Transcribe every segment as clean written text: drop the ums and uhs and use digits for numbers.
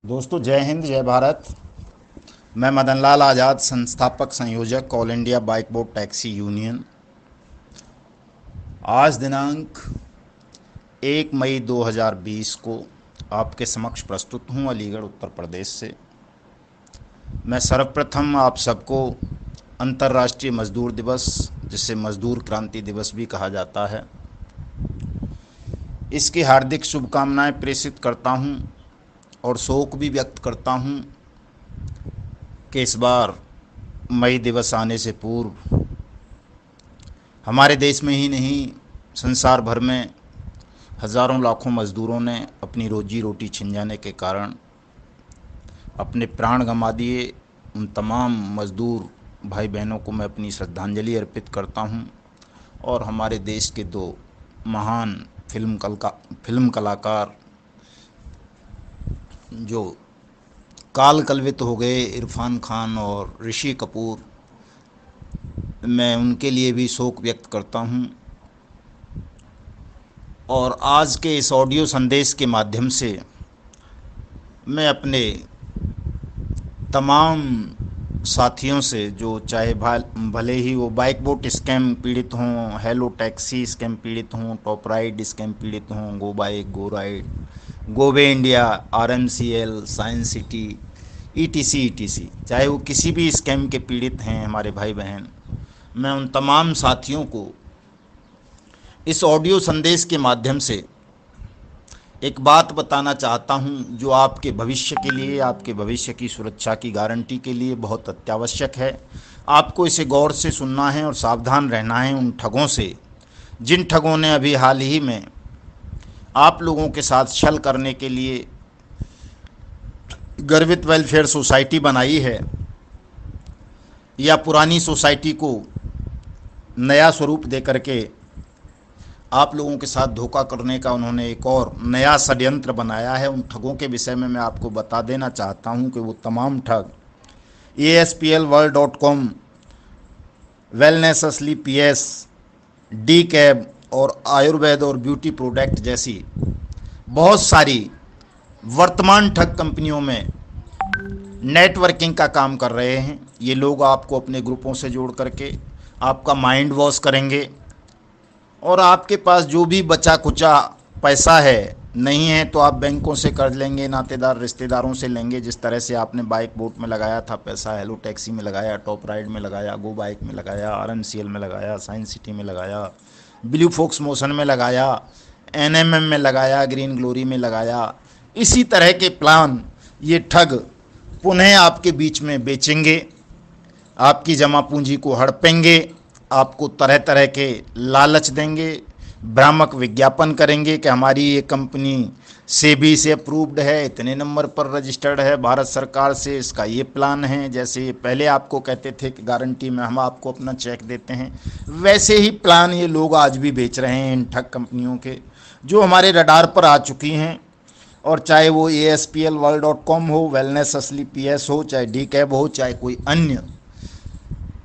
दोस्तों, जय हिंद, जय भारत। मैं मदन लाल आज़ाद, संस्थापक संयोजक all India bike boat taxi union. आज दिनांक 1 मई 2020 को आपके समक्ष प्रस्तुत हूँ अलीगढ़, उत्तर प्रदेश से। मैं सर्वप्रथम आप सबको अंतर्राष्ट्रीय मजदूर दिवस, जिसे मजदूर क्रांति दिवस भी कहा जाता है, इसकी हार्दिक शुभकामनाएं प्रेषित करता हूं और शोक भी व्यक्त करता हूं कि इस बार मई दिवस आने से पूर्व हमारे देश में ही नहीं, संसार भर में हज़ारों लाखों मज़दूरों ने अपनी रोजी रोटी छिन जाने के कारण अपने प्राण गंवा दिए। उन तमाम मज़दूर भाई बहनों को मैं अपनी श्रद्धांजलि अर्पित करता हूं और हमारे देश के दो महान फिल्म कलाकार जो काल कलवित हो गए, इरफान खान और ऋषि कपूर, मैं उनके लिए भी शोक व्यक्त करता हूं। और आज के इस ऑडियो संदेश के माध्यम से मैं अपने तमाम साथियों से, जो चाहे भले ही वो बाइक बोट स्कैम पीड़ित हों, हेलो टैक्सी स्कैम पीड़ित हों, टॉप राइड स्कैम पीड़ित हों, go bike, go ride, Goway India, RMCL, science city, ETC, चाहे वो किसी भी स्कैम के पीड़ित हैं हमारे भाई बहन, मैं उन तमाम साथियों को इस ऑडियो संदेश के माध्यम से एक बात बताना चाहता हूं, जो आपके भविष्य के लिए, आपके भविष्य की सुरक्षा की गारंटी के लिए बहुत अत्यावश्यक है। आपको इसे गौर से सुनना है और सावधान रहना है उन ठगों से, जिन ठगों ने अभी हाल ही में आप लोगों के साथ छल करने के लिए गर्वित वेलफेयर सोसाइटी बनाई है, या पुरानी सोसाइटी को नया स्वरूप दे करके आप लोगों के साथ धोखा करने का उन्होंने एक और नया षड्यंत्र बनाया है। उन ठगों के विषय में मैं आपको बता देना चाहता हूं कि वो तमाम ठग ASPLworld.com, वेलनेस असली PS, डी कैब और आयुर्वेद और ब्यूटी प्रोडक्ट जैसी बहुत सारी वर्तमान ठग कंपनियों में नेटवर्किंग का काम कर रहे हैं। ये लोग आपको अपने ग्रुपों से जोड़ करके आपका माइंड वॉश करेंगे और आपके पास जो भी बचा कुचा पैसा है, नहीं है तो आप बैंकों से कर्ज लेंगे, नातेदार रिश्तेदारों से लेंगे। जिस तरह से आपने बाइक बोट में लगाया था पैसा, हेलो टैक्सी में लगाया, टॉप राइड में लगाया, गो बाइक में लगाया, RMCL में लगाया, साइंस सिटी में लगाया, ब्लू फोक्स मोशन में लगाया, NMM में लगाया, ग्रीन ग्लोरी में लगाया, इसी तरह के प्लान ये ठग पुनः आपके बीच में बेचेंगे, आपकी जमा पूंजी को हड़पेंगे, आपको तरह तरह के लालच देंगे, भ्रामक विज्ञापन करेंगे कि हमारी ये कंपनी सेबी से अप्रूव्ड है, इतने नंबर पर रजिस्टर्ड है भारत सरकार से, इसका ये प्लान है। जैसे ये पहले आपको कहते थे कि गारंटी में हम आपको अपना चेक देते हैं, वैसे ही प्लान ये लोग आज भी बेच रहे हैं इन ठग कंपनियों के, जो हमारे रडार पर आ चुकी हैं। और चाहे वो ASPLworld.com हो, वेलनेस असली PS हो, चाहे डी कैब हो, चाहे कोई अन्य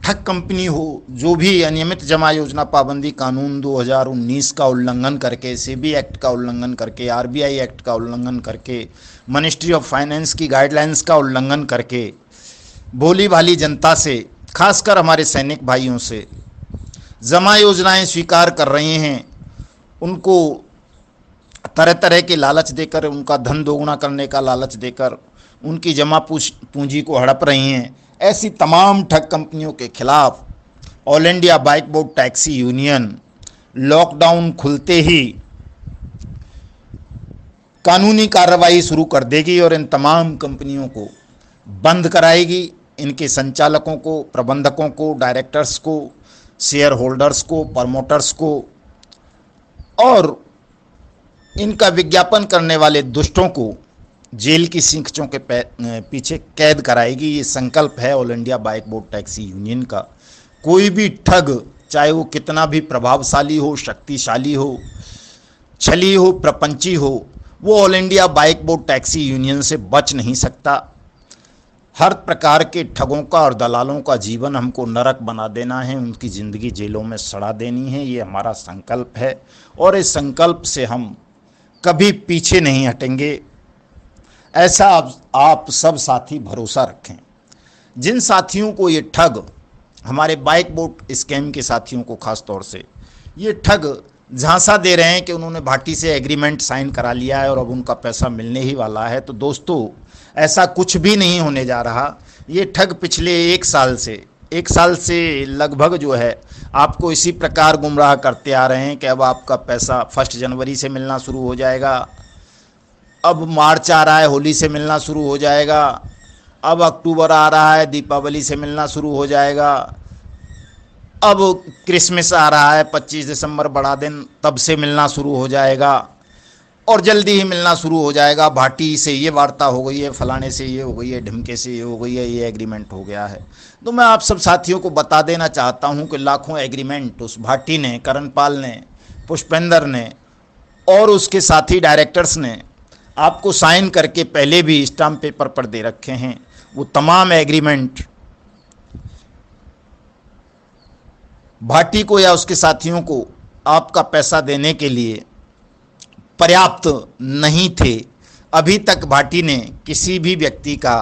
ठग कंपनी हो, जो भी अनियमित जमा योजना पाबंदी कानून 2019 का उल्लंघन करके, सेबी एक्ट का उल्लंघन करके, RBI एक्ट का उल्लंघन करके, मिनिस्ट्री ऑफ फाइनेंस की गाइडलाइंस का उल्लंघन करके भोली भाली जनता से, खासकर हमारे सैनिक भाइयों से जमा योजनाएं स्वीकार कर रहे हैं, उनको तरह तरह के लालच देकर, उनका धन दोगुना करने का लालच देकर उनकी जमा पूंजी को हड़प रही हैं। ऐसी तमाम ठग कंपनियों के खिलाफ all India bike boat taxi union lockdown खुलते ही कानूनी कार्रवाई शुरू कर देगी और इन तमाम कंपनियों को बंद कराएगी। इनके संचालकों को, प्रबंधकों को, डायरेक्टर्स को, शेयर होल्डर्स को, प्रमोटर्स को और इनका विज्ञापन करने वाले दुष्टों को जेल की सींखों के पीछे कैद कराएगी। ये संकल्प है all India bike boat taxi union का। कोई भी ठग, चाहे वो कितना भी प्रभावशाली हो, शक्तिशाली हो, छली हो, प्रपंची हो, वो all India bike boat taxi union से बच नहीं सकता। हर प्रकार के ठगों का और दलालों का जीवन हमको नरक बना देना है, उनकी ज़िंदगी जेलों में सड़ा देनी है। ये हमारा संकल्प है और इस संकल्प से हम कभी पीछे नहीं हटेंगे, ऐसा आप सब साथी भरोसा रखें। जिन साथियों को ये ठग, हमारे बाइक बोट स्कैम के साथियों को खास तौर से ये ठग झांसा दे रहे हैं कि उन्होंने भाटी से एग्रीमेंट साइन करा लिया है और अब उनका पैसा मिलने ही वाला है, तो दोस्तों ऐसा कुछ भी नहीं होने जा रहा। ये ठग पिछले एक साल से लगभग जो है आपको इसी प्रकार गुमराह करते आ रहे हैं कि अब आपका पैसा 1 जनवरी से मिलना शुरू हो जाएगा, अब मार्च आ रहा है होली से मिलना शुरू हो जाएगा, अब अक्टूबर आ रहा है दीपावली से मिलना शुरू हो जाएगा, अब क्रिसमस आ रहा है 25 दिसंबर बड़ा दिन, तब से मिलना शुरू हो जाएगा और जल्दी ही मिलना शुरू हो जाएगा। भाटी से ये वार्ता हो गई है, फलाने से ये हो गई है, ढिमके से ये हो गई है, ये एग्रीमेंट हो गया है। तो मैं आप सब साथियों को बता देना चाहता हूं कि लाखों एग्रीमेंट उस भाटी ने, करणपाल ने, पुष्पेंद्र ने और उसके साथी डायरेक्टर्स ने आपको साइन करके पहले भी स्टाम्प पेपर पर दे रखे हैं। वो तमाम एग्रीमेंट भाटी को या उसके साथियों को आपका पैसा देने के लिए पर्याप्त नहीं थे। अभी तक भाटी ने किसी भी व्यक्ति का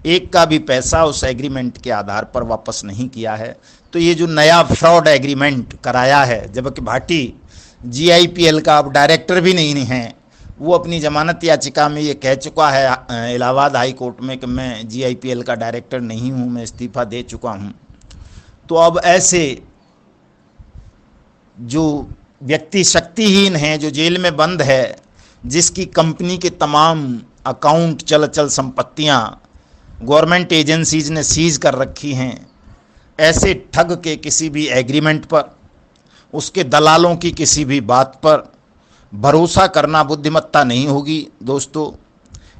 एक का भी पैसा उस एग्रीमेंट के आधार पर वापस नहीं किया है। तो ये जो नया फ्रॉड एग्रीमेंट कराया है, जबकि भाटी जीआईपीएल का अब डायरेक्टर भी नहीं है, वो अपनी जमानत याचिका में ये कह चुका है इलाहाबाद हाई कोर्ट में कि मैं जीआईपीएल का डायरेक्टर नहीं हूँ, मैं इस्तीफा दे चुका हूँ। तो अब ऐसे जो व्यक्ति शक्तिहीन है, जो जेल में बंद है, जिसकी कंपनी के तमाम अकाउंट, चल अचल संपत्तियां गवर्नमेंट एजेंसीज ने सीज कर रखी हैं, ऐसे ठग के किसी भी एग्रीमेंट पर, उसके दलालों की किसी भी बात पर भरोसा करना बुद्धिमत्ता नहीं होगी दोस्तों।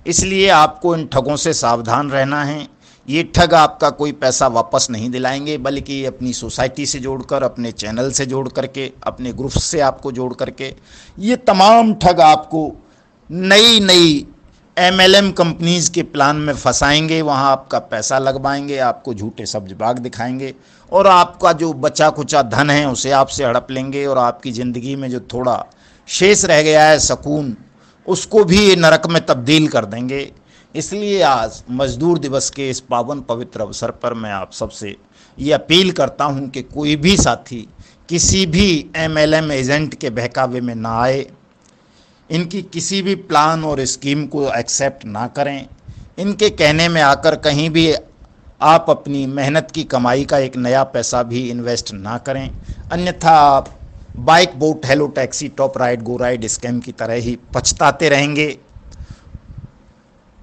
इसलिए आपको इन ठगों से सावधान रहना है। ये ठग आपका कोई पैसा वापस नहीं दिलाएंगे, बल्कि अपनी सोसाइटी से जोड़कर, अपने चैनल से जोड़ करके, अपने ग्रुप से आपको जोड़ करके ये तमाम ठग आपको नई नई एमएलएम कंपनीज के प्लान में फंसाएंगे, वहाँ आपका पैसा लगवाएंगे, आपको झूठे सब्ज बाग दिखाएंगे और आपका जो बचा कुचा धन है उसे आपसे हड़प लेंगे और आपकी ज़िंदगी में जो थोड़ा शेष रह गया है सुकून, उसको भी नरक में तब्दील कर देंगे। इसलिए आज मजदूर दिवस के इस पावन पवित्र अवसर पर मैं आप सबसे ये अपील करता हूं कि कोई भी साथी किसी भी एमएलएम एजेंट के बहकावे में ना आए, इनकी किसी भी प्लान और स्कीम को एक्सेप्ट ना करें, इनके कहने में आकर कहीं भी आप अपनी मेहनत की कमाई का एक नया पैसा भी इन्वेस्ट ना करें, अन्यथा आप bike bot hello taxi top ride go ride scam की तरह ही पछताते रहेंगे।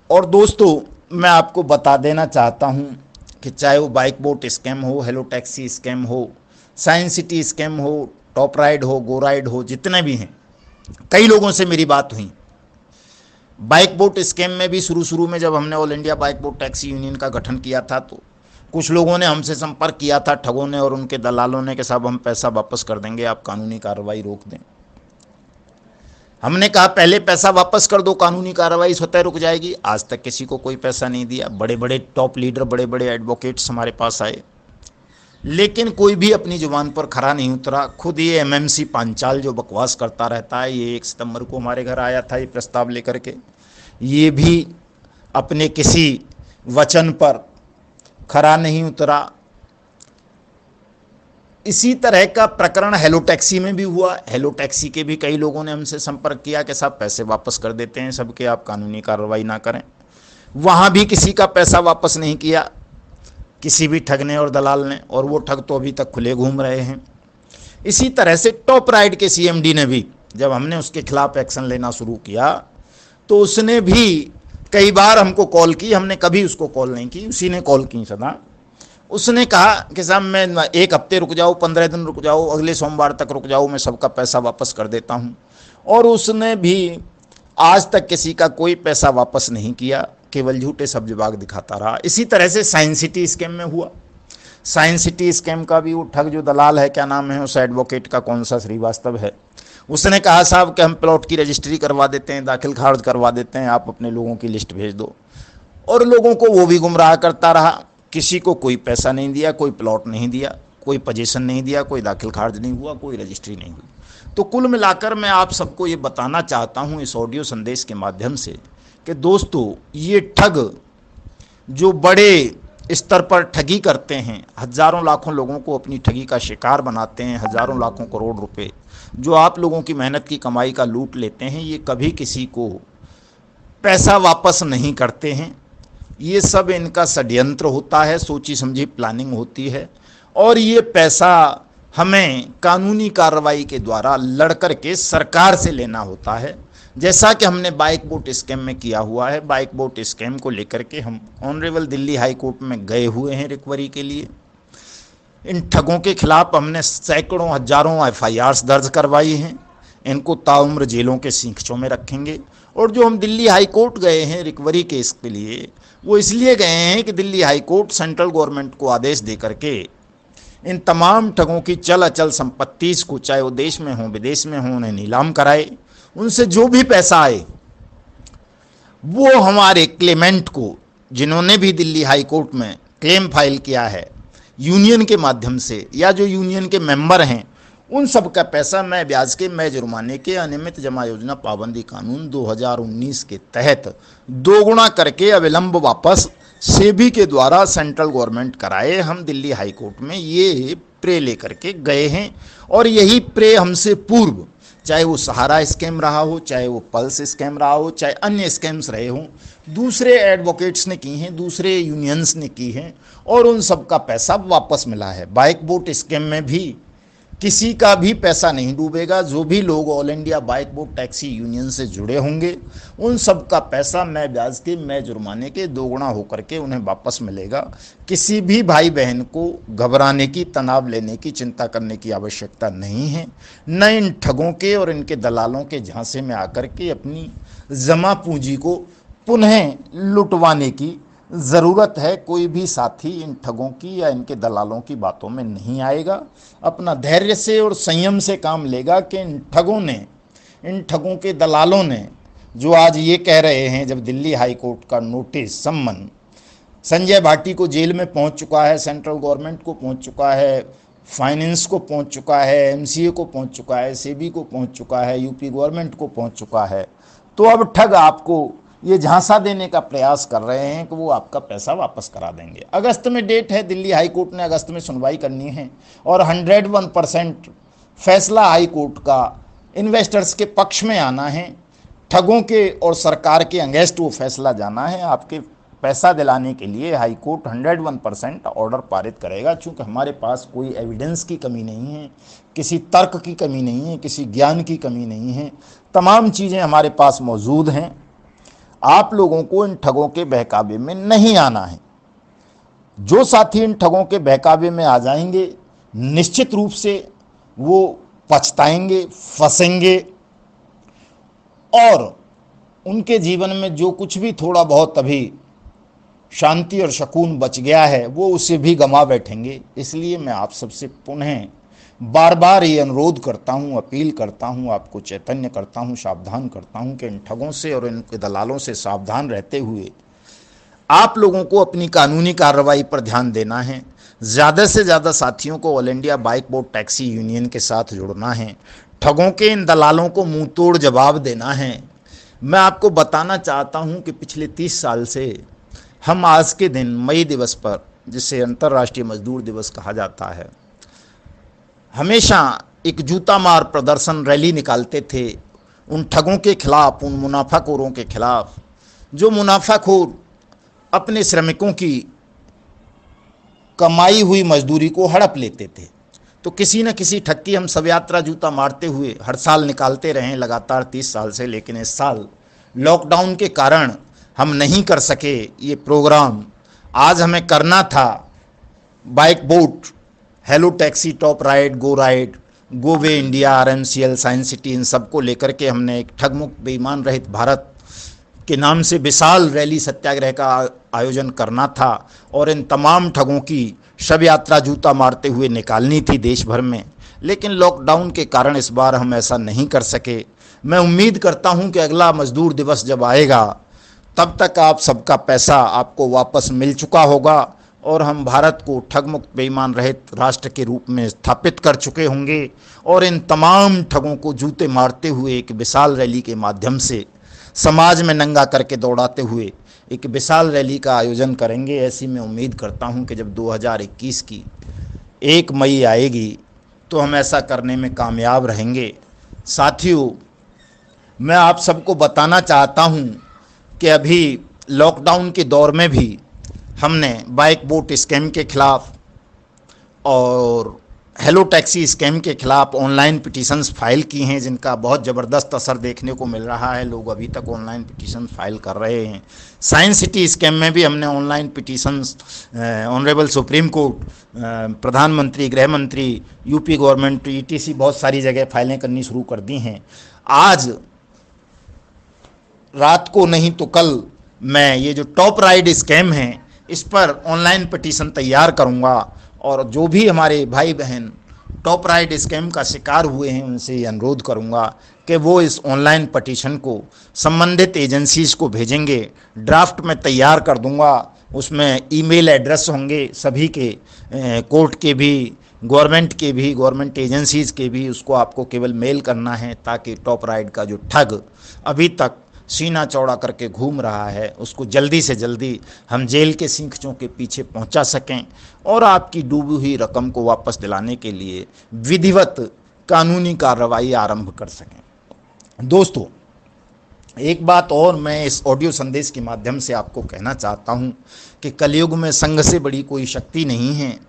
और दोस्तों मैं आपको बता देना चाहता हूं कि चाहे वो बाइक बोट स्कैम हो, हेलो टैक्सी स्कैम हो, साइंस सिटी स्कैम हो, टॉप राइड हो, गो राइड हो, जितने भी हैं, कई लोगों से मेरी बात हुई। बाइक बोट स्कैम में भी शुरू में जब हमने all India bike boat taxi union का गठन किया था तो कुछ लोगों ने हमसे संपर्क किया था, ठगों ने और उनके दलालों ने, कि साहब हम पैसा वापस कर देंगे, आप कानूनी कार्रवाई रोक दें। हमने कहा पहले पैसा वापस कर दो, कानूनी कार्रवाई स्वतः रुक जाएगी। आज तक किसी को कोई पैसा नहीं दिया। बड़े बड़े टॉप लीडर, बड़े बड़े एडवोकेट्स हमारे पास आए, लेकिन कोई भी अपनी जुबान पर खरा नहीं उतरा। खुद ये एमएमसी पांचाल जो बकवास करता रहता है, ये 1 सितंबर को हमारे घर आया था ये प्रस्ताव लेकर के, ये भी अपने किसी वचन पर खरा नहीं उतरा। इसी तरह का प्रकरण हेलो टैक्सी में भी हुआ। हेलो टैक्सी के भी कई लोगों ने हमसे संपर्क किया कि साहब पैसे वापस कर देते हैं सबके, आप कानूनी कार्रवाई ना करें। वहाँ भी किसी का पैसा वापस नहीं किया किसी भी ठग ने और दलाल ने, और वो ठग तो अभी तक खुले घूम रहे हैं। इसी तरह से टॉप राइड के सीएमडी ने भी, जब हमने उसके खिलाफ एक्शन लेना शुरू किया तो उसने भी कई बार हमको कॉल की, हमने कभी उसको कॉल नहीं की, उसी ने कॉल की सदा। उसने कहा कि साहब मैं 1 हफ्ते रुक जाओ, 15 दिन रुक जाओ, अगले सोमवार तक रुक जाओ, मैं सबका पैसा वापस कर देता हूँ। और उसने भी आज तक किसी का कोई पैसा वापस नहीं किया, केवल झूठे सब्ज बाग दिखाता रहा। इसी तरह से साइंस सिटी स्कैम में हुआ। साइंस सिटी स्कैम का भी वो ठग जो दलाल है, क्या नाम है उस एडवोकेट का, कौन सा श्रीवास्तव है, उसने कहा साहब कि हम प्लॉट की रजिस्ट्री करवा देते हैं, दाखिल खारिज करवा देते हैं, आप अपने लोगों की लिस्ट भेज दो। और लोगों को वो भी गुमराह करता रहा। किसी को कोई पैसा नहीं दिया, कोई प्लॉट नहीं दिया, कोई पोजीशन नहीं दिया, कोई दाखिल खारिज नहीं हुआ, कोई रजिस्ट्री नहीं हुई। तो कुल मिलाकर मैं आप सबको ये बताना चाहता हूँ इस ऑडियो संदेश के माध्यम से कि दोस्तों, ये ठग जो बड़े स्तर पर ठगी करते हैं, हजारों लाखों लोगों को अपनी ठगी का शिकार बनाते हैं, हजारों लाखों करोड़ रुपए जो आप लोगों की मेहनत की कमाई का लूट लेते हैं, ये कभी किसी को पैसा वापस नहीं करते हैं। ये सब इनका षड्यंत्र होता है, सोची समझी प्लानिंग होती है, और ये पैसा हमें कानूनी कार्रवाई के द्वारा लड़ कर के सरकार से लेना होता है, जैसा कि हमने बाइक बोट स्कैम में किया हुआ है। बाइक बोट स्कैम को लेकर के हम ऑनरेबल दिल्ली हाई कोर्ट में गए हुए हैं रिकवरी के लिए। इन ठगों के खिलाफ हमने सैकड़ों हजारों FIRs दर्ज करवाई हैं। इनको ताउम्र जेलों के सींखों में रखेंगे। और जो हम दिल्ली हाई कोर्ट गए हैं रिकवरी केस के लिए, वो इसलिए गए हैं कि Delhi high court central government को आदेश दे करके इन तमाम ठगों की चल अचल संपत्ति को, चाहे वो देश में हो विदेश में हो, उन्हें नीलाम कराए। उनसे जो भी पैसा आए वो हमारे क्लेमेंट को, जिन्होंने भी दिल्ली हाई कोर्ट में क्लेम फाइल किया है यूनियन के माध्यम से, या जो यूनियन के मेंबर हैं, उन सब का पैसा मैं ब्याज के, मैं जुर्माने के, अनियमित जमा योजना पाबंदी कानून 2019 के तहत दोगुना करके अविलंब वापस सेबी के द्वारा सेंट्रल गवर्नमेंट कराए। हम दिल्ली हाई कोर्ट में ये प्रे लेकर के गए हैं, और यही प्रे हमसे पूर्व, चाहे वो सहारा स्कैम रहा हो, चाहे वो पल्स स्कैम रहा हो, चाहे अन्य स्कैम्स रहे हों, दूसरे एडवोकेट्स ने की हैं, दूसरे यूनियंस ने की हैं, और उन सब का पैसा वापस मिला है। बाइक बोट स्कैम में भी किसी का भी पैसा नहीं डूबेगा। जो भी लोग all India bike boat taxi union से जुड़े होंगे, उन सब का पैसा मैं ब्याज के, मैं जुर्माने के दोगुना होकर के उन्हें वापस मिलेगा। किसी भी भाई बहन को घबराने की, तनाव लेने की, चिंता करने की आवश्यकता नहीं है। न इन ठगों के और इनके दलालों के झांसे में आकर के अपनी जमा पूंजी को पुनः लुटवाने की ज़रूरत है। कोई भी साथी इन ठगों की या इनके दलालों की बातों में नहीं आएगा। अपना धैर्य से और संयम से काम लेगा कि इन ठगों के दलालों ने जो आज ये कह रहे हैं, जब दिल्ली हाई कोर्ट का नोटिस सम्मन संजय भाटी को जेल में पहुंच चुका है, सेंट्रल गवर्नमेंट को पहुंच चुका है, फाइनेंस को पहुंच चुका है, MCA को पहुंच चुका है, सेबी को पहुंच चुका है, यूपी गवर्नमेंट को पहुंच चुका है, तो अब ठग आपको ये झांसा देने का प्रयास कर रहे हैं कि वो आपका पैसा वापस करा देंगे। अगस्त में डेट है, दिल्ली हाई कोर्ट ने अगस्त में सुनवाई करनी है, और 101% फैसला हाई कोर्ट का इन्वेस्टर्स के पक्ष में आना है। ठगों के और सरकार के अगेंस्ट वो फैसला जाना है। आपके पैसा दिलाने के लिए हाई कोर्ट 101% ऑर्डर पारित करेगा। चूँकि हमारे पास कोई एविडेंस की कमी नहीं है, किसी तर्क की कमी नहीं है, किसी ज्ञान की कमी नहीं है, तमाम चीज़ें हमारे पास मौजूद हैं। आप लोगों को इन ठगों के बहकावे में नहीं आना है। जो साथी इन ठगों के बहकावे में आ जाएंगे, निश्चित रूप से वो पछताएंगे, फंसेंगे, और उनके जीवन में जो कुछ भी थोड़ा बहुत अभी शांति और सुकून बच गया है, वो उसे भी गंवा बैठेंगे। इसलिए मैं आप सबसे पुनः बार बार ये अनुरोध करता हूँ, अपील करता हूँ, आपको चैतन्य करता हूँ, सावधान करता हूँ कि इन ठगों से और इनके दलालों से सावधान रहते हुए आप लोगों को अपनी कानूनी कार्रवाई पर ध्यान देना है। ज़्यादा से ज़्यादा साथियों को all India bike boat taxi union के साथ जुड़ना है। ठगों के इन दलालों को मुंह तोड़ जवाब देना है। मैं आपको बताना चाहता हूँ कि पिछले 30 साल से हम आज के दिन मई दिवस पर, जिसे अंतर्राष्ट्रीय मजदूर दिवस कहा जाता है, हमेशा एक जूता मार प्रदर्शन रैली निकालते थे उन ठगों के खिलाफ, उन मुनाफाखोरों के खिलाफ, जो मुनाफाखोर अपने श्रमिकों की कमाई हुई मजदूरी को हड़प लेते थे। तो किसी न किसी ठग की हम सब यात्रा जूता मारते हुए हर साल निकालते रहे लगातार 30 साल से। लेकिन इस साल लॉकडाउन के कारण हम नहीं कर सके ये प्रोग्राम। आज हमें करना था bike bot, hello taxi, top ride, go way India, RMCL, science city, इन सबको लेकर के हमने एक ठग मुक्त बेईमान रहित भारत के नाम से विशाल रैली सत्याग्रह का आयोजन करना था, और इन तमाम ठगों की शव यात्रा जूता मारते हुए निकालनी थी देश भर में। लेकिन लॉकडाउन के कारण इस बार हम ऐसा नहीं कर सके। मैं उम्मीद करता हूं कि अगला मजदूर दिवस जब आएगा तब तक आप सबका पैसा आपको वापस मिल चुका होगा और हम भारत को ठग मुक्त बेईमान रहित राष्ट्र के रूप में स्थापित कर चुके होंगे और इन तमाम ठगों को जूते मारते हुए एक विशाल रैली के माध्यम से समाज में नंगा करके दौड़ाते हुए एक विशाल रैली का आयोजन करेंगे। ऐसी मैं उम्मीद करता हूं कि जब 2021 की 1 मई आएगी तो हम ऐसा करने में कामयाब रहेंगे। साथियों, मैं आप सबको बताना चाहता हूं कि अभी लॉकडाउन के दौर में भी हमने बाइक बोट स्कैम के खिलाफ और हेलो टैक्सी स्कैम के खिलाफ ऑनलाइन पिटीशंस फाइल की हैं, जिनका बहुत ज़बरदस्त असर देखने को मिल रहा है। लोग अभी तक ऑनलाइन पिटीशन फाइल कर रहे हैं। साइंस सिटी स्कैम में भी हमने online petitions honourable supreme court, प्रधानमंत्री, गृह मंत्री, यूपी गवर्नमेंट, ईटीसी बहुत सारी जगह फाइलें करनी शुरू कर दी हैं। आज रात को नहीं तो कल मैं ये जो टॉप राइड स्कैम है इस पर ऑनलाइन पिटीशन तैयार करूंगा और जो भी हमारे भाई बहन टॉप राइड स्कैम का शिकार हुए हैं उनसे ये अनुरोध करूंगा कि वो इस ऑनलाइन पिटीशन को संबंधित एजेंसीज को भेजेंगे। ड्राफ्ट में तैयार कर दूंगा, उसमें ईमेल एड्रेस होंगे सभी के, कोर्ट के भी, गवर्नमेंट के भी, गवर्नमेंट एजेंसीज के भी। उसको आपको केवल मेल करना है ताकि टॉप राइड का जो ठग अभी तक सीना चौड़ा करके घूम रहा है उसको जल्दी से जल्दी हम जेल के सींखों के पीछे पहुंचा सकें और आपकी डूबी हुई रकम को वापस दिलाने के लिए विधिवत कानूनी कार्रवाई आरंभ कर सकें। दोस्तों, एक बात और मैं इस ऑडियो संदेश के माध्यम से आपको कहना चाहता हूं कि कलयुग में संघ से बड़ी कोई शक्ति नहीं है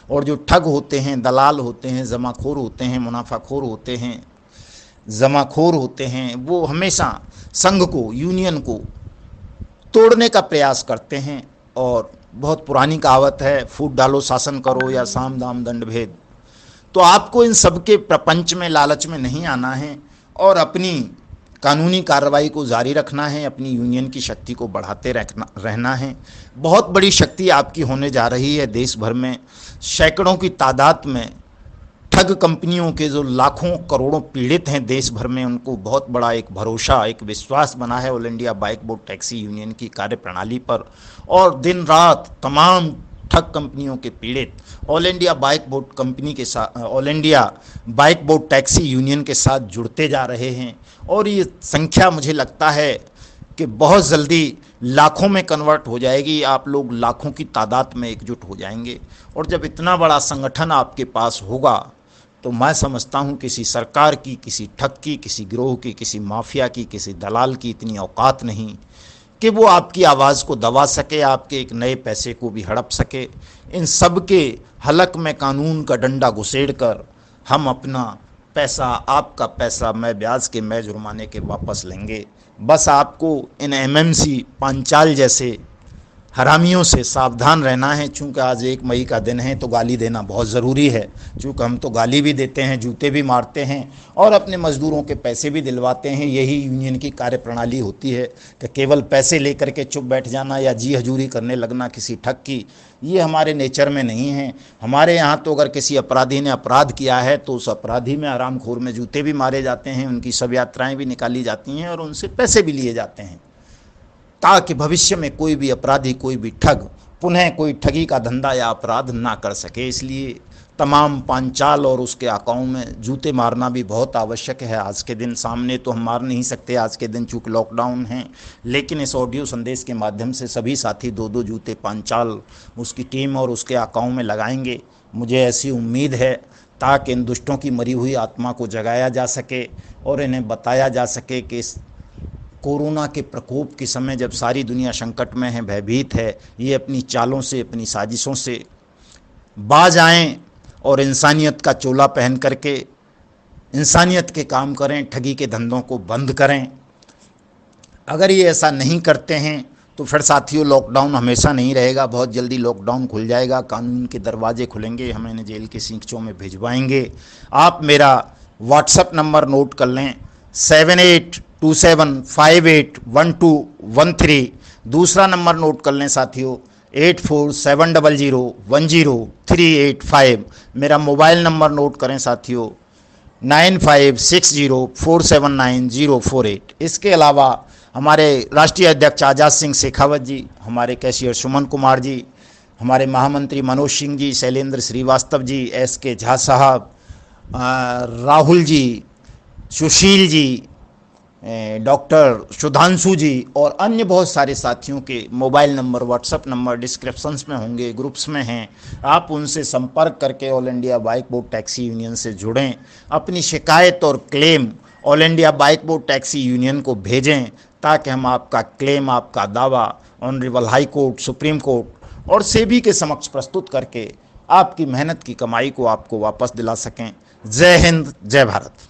और जो ठग होते हैं, दलाल होते हैं, जमाखोर होते हैं, मुनाफाखोर होते हैं, जमाखोर होते हैं, वो हमेशा संघ को, यूनियन को तोड़ने का प्रयास करते हैं। और बहुत पुरानी कहावत है, फूट डालो शासन करो या साम दाम दंड भेद। तो आपको इन सब के प्रपंच में, लालच में नहीं आना है और अपनी कानूनी कार्रवाई को जारी रखना है, अपनी यूनियन की शक्ति को बढ़ाते रहना है। बहुत बड़ी शक्ति आपकी होने जा रही है देश भर में। सैकड़ों की तादाद में ठग कंपनियों के जो लाखों करोड़ों पीड़ित हैं देश भर में, उनको बहुत बड़ा एक भरोसा, एक विश्वास बना है all India bike boat taxi union की कार्यप्रणाली पर। और दिन रात तमाम ठग कंपनियों के पीड़ित all India bike boat company के साथ, all India bike boat taxi union के साथ जुड़ते जा रहे हैं और ये संख्या मुझे लगता है कि बहुत जल्दी लाखों में कन्वर्ट हो जाएगी। आप लोग लाखों की तादाद में एकजुट हो जाएंगे और जब इतना बड़ा संगठन आपके पास होगा तो मैं समझता हूँ किसी सरकार की, किसी ठग की, किसी गिरोह की, किसी माफिया की, किसी दलाल की इतनी औकात नहीं कि वो आपकी आवाज़ को दबा सके, आपके एक नए पैसे को भी हड़प सके। इन सब के हलक में कानून का डंडा घुसेड़ कर हम अपना पैसा, आपका पैसा, मैं ब्याज के, मैं जुर्माने के वापस लेंगे। बस आपको इन एमएमसी पांचाल जैसे हरामियों से सावधान रहना है। चूँकि आज 1 मई का दिन है तो गाली देना बहुत ज़रूरी है, चूँकि हम तो गाली भी देते हैं, जूते भी मारते हैं और अपने मज़दूरों के पैसे भी दिलवाते हैं। यही यूनियन की कार्यप्रणाली होती है कि केवल पैसे लेकर के चुप बैठ जाना या जी हजूरी करने लगना किसी ठग की, ये हमारे नेचर में नहीं है। हमारे यहाँ तो अगर किसी अपराधी ने अपराध किया है तो उस अपराधी में, आरामखोर में जूते भी मारे जाते हैं, उनकी शव यात्राएँ भी निकाली जाती हैं और उनसे पैसे भी लिए जाते हैं ताकि भविष्य में कोई भी अपराधी, कोई भी ठग पुनः कोई ठगी का धंधा या अपराध ना कर सके। इसलिए तमाम पांचाल और उसके आकाओं में जूते मारना भी बहुत आवश्यक है। आज के दिन सामने तो हम मार नहीं सकते आज के दिन चूँकि लॉकडाउन है, लेकिन इस ऑडियो संदेश के माध्यम से सभी साथी 2-2 जूते पांचाल उसकी टीम और उसके आकाओं में लगाएंगे। मुझे ऐसी उम्मीद है ताकि इन दुष्टों की मरी हुई आत्मा को जगाया जा सके और इन्हें बताया जा सके कि इस कोरोना के प्रकोप के समय जब सारी दुनिया संकट में है, भयभीत है, ये अपनी चालों से, अपनी साजिशों से बाज आएँ और इंसानियत का चोला पहन करके इंसानियत के काम करें, ठगी के धंधों को बंद करें। अगर ये ऐसा नहीं करते हैं तो फिर साथियों लॉकडाउन हमेशा नहीं रहेगा, बहुत जल्दी लॉकडाउन खुल जाएगा, कानून के दरवाजे खुलेंगे, हम इन्हें जेल के सींखों में भिजवाएंगे। आप मेरा व्हाट्सएप नंबर नोट कर लें 7827581213। दूसरा नंबर नोट कर लें साथियों 8470010385। मेरा मोबाइल नंबर नोट करें साथियों 9560479048। इसके अलावा हमारे राष्ट्रीय अध्यक्ष आज़ाद सिंह शेखावत जी, हमारे कैशियर सुमन कुमार जी, हमारे महामंत्री मनोज सिंह जी, शैलेंद्र श्रीवास्तव जी, SK झा साहब, राहुल जी, सुशील जी, डॉक्टर सुधांशु जी और अन्य बहुत सारे साथियों के mobile number, WhatsApp number descriptions में होंगे, ग्रुप्स में हैं। आप उनसे संपर्क करके all India bike board taxi union से जुड़ें, अपनी शिकायत और claim all India bike board taxi union को भेजें, ताकि हम आपका क्लेम, आपका दावा honourable high court, supreme court और सेबी के समक्ष प्रस्तुत करके आपकी मेहनत की कमाई को आपको वापस दिला सकें। जय हिंद, जय भारत।